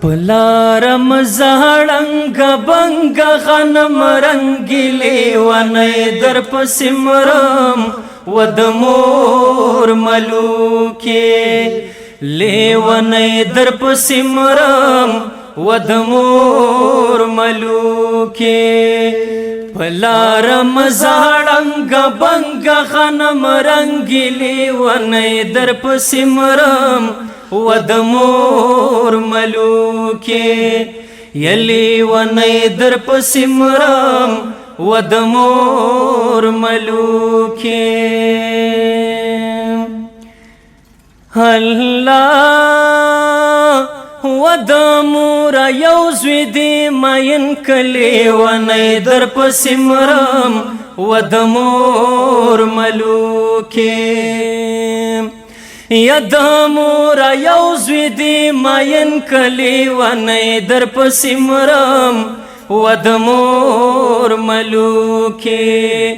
پلارم زړنګ بنګ غنم رنگیلی ونی در پسې مرم و د مور ملوکې لیونی در پسې مرم و د مور ملوکې پلارم زړنګ بنګ غنم رنگیلی ونی در پسې مرم و د مور ملوکې یلی ونی در پسې مرم و د مور ملوکې الله و د مور یو زوی دی مین کلی ونی در پسې مرم و د مور ملوکې یا د مور یو زوی دی مین کلی ونی در پسې مرم و د مور ملوکې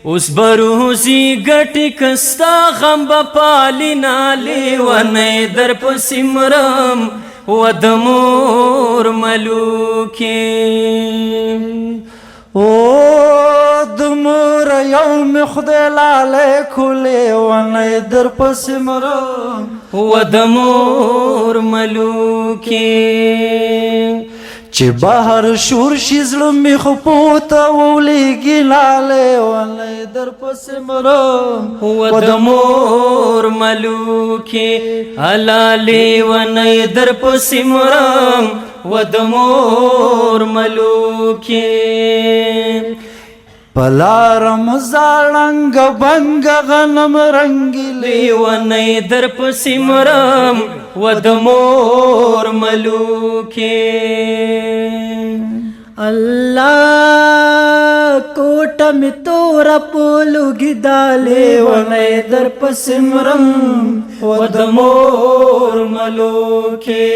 اوس بروزی گٹی کستا غم بپالی نالی ونی در پسې مرم و د مور ملوکې او د مور یوم خدای لالی کولی ونی در پسې مرم و د مور ملوکې چې بهر شور شي زړه مې خو پوته ولیږي لالی ونی در پسې مرم و د مور ملوکې هلالې ونی در پسې مرم و د مور ملوکې پلارم زړنګ بنګ غنم رنگیلی ونی در پسې مرم و د مور ملوکې الله کوټه مې توره پولوږي دالې ونی در پسې مرم و د مور ملوکې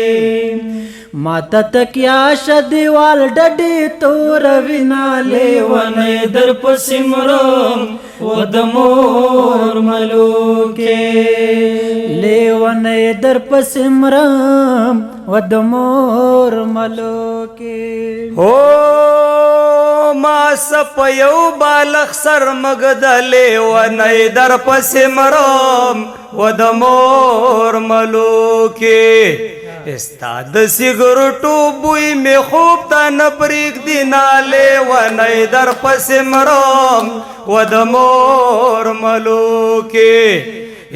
ماته تکیا شه دیوال ډډې توره وینالې ونی در پسې مرم و د مور ملوکې لیونی در پسې مرم و د مور ملوکې هو ما سپ یو بالغ سر مګدلې ونی در پسې مرم و د مور ملوکې استاد سیګریټو بوی می خوب ته نه پرېږدي نالې ونی در پسې مرم و د مور ملوکې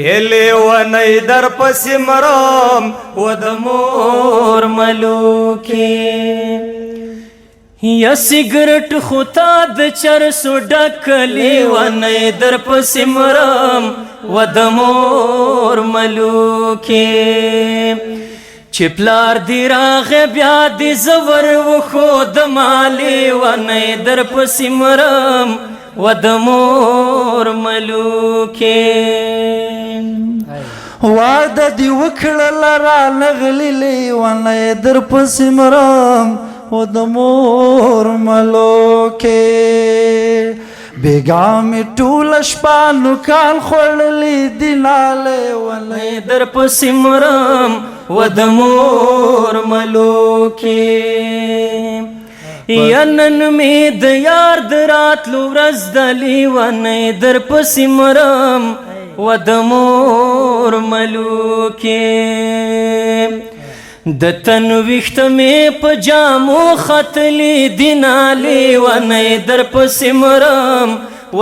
یلی ونی در پسې مرم و د مور ملوکې یا سیګریټ خو تا د چرسو ډکلی ونی در پسې مرم و د مور ملوکې چې پلار دی راغی بیا دی زور وښود مالې ونی در پسې مرم و د مور ملوکې واده دی وکړل را نغللی ونی در پسې مرم و د مور ملوکې بیګا مې ټوله شپه نوکان خوړلي دي نالې ونی در پسې مرم و د مور ملوکې یا نن مې د یار د راتلو ورځ دلی ونی در پسې مرم و د مور ملوکې د تن ویښته مې په جامو ختلی دي نالې ونی در پسې مرم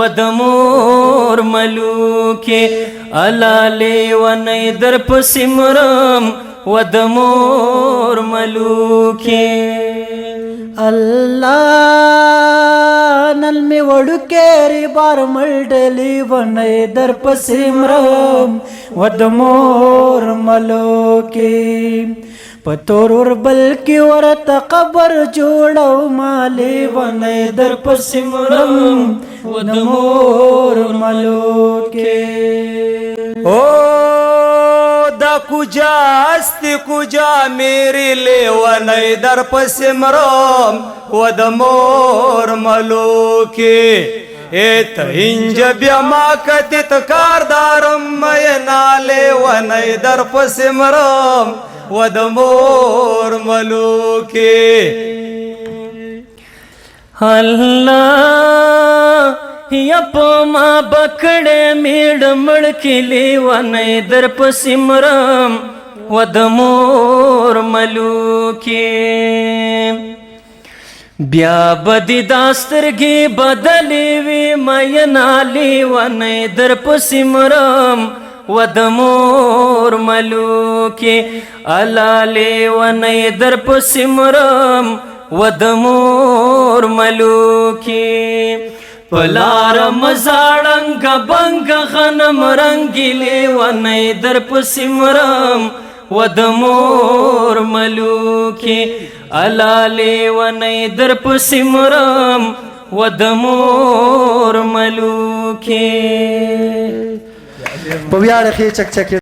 و د مور ملوکې هلالې ونی در پسې مرم و د مور ملوکې الله نن می وړوکې بار ملډلې ونی در پسې مرم و د مور ملوکې په تورور بلکې ورته قبر جوړو مالې ونی در پسې مرم و د مور ملوکې او دا کجا استی کجا میری لیونی در پسې مرم و د مور ملوکې ایت هنج بیا ما کتی تکاردارم مینا لیونی در پسې مرم و د مور ملوکې الله یا په ما بکړې میړ مړ کې لیونی در پسې مرم و د مور ملوکې بیا بدی دا سترګې بدلې وي مینا لیونی در پسې مرم و د مور ملوکې الله لیونی در پسې مرم و د مور ملوکې پلار مزاړنګ بنګ غنم رنګي لیونی در پسې مرم و د مور ملوکې الله لیونی در پسې مرم و د مور ملوکې په ویاړ کې چک چک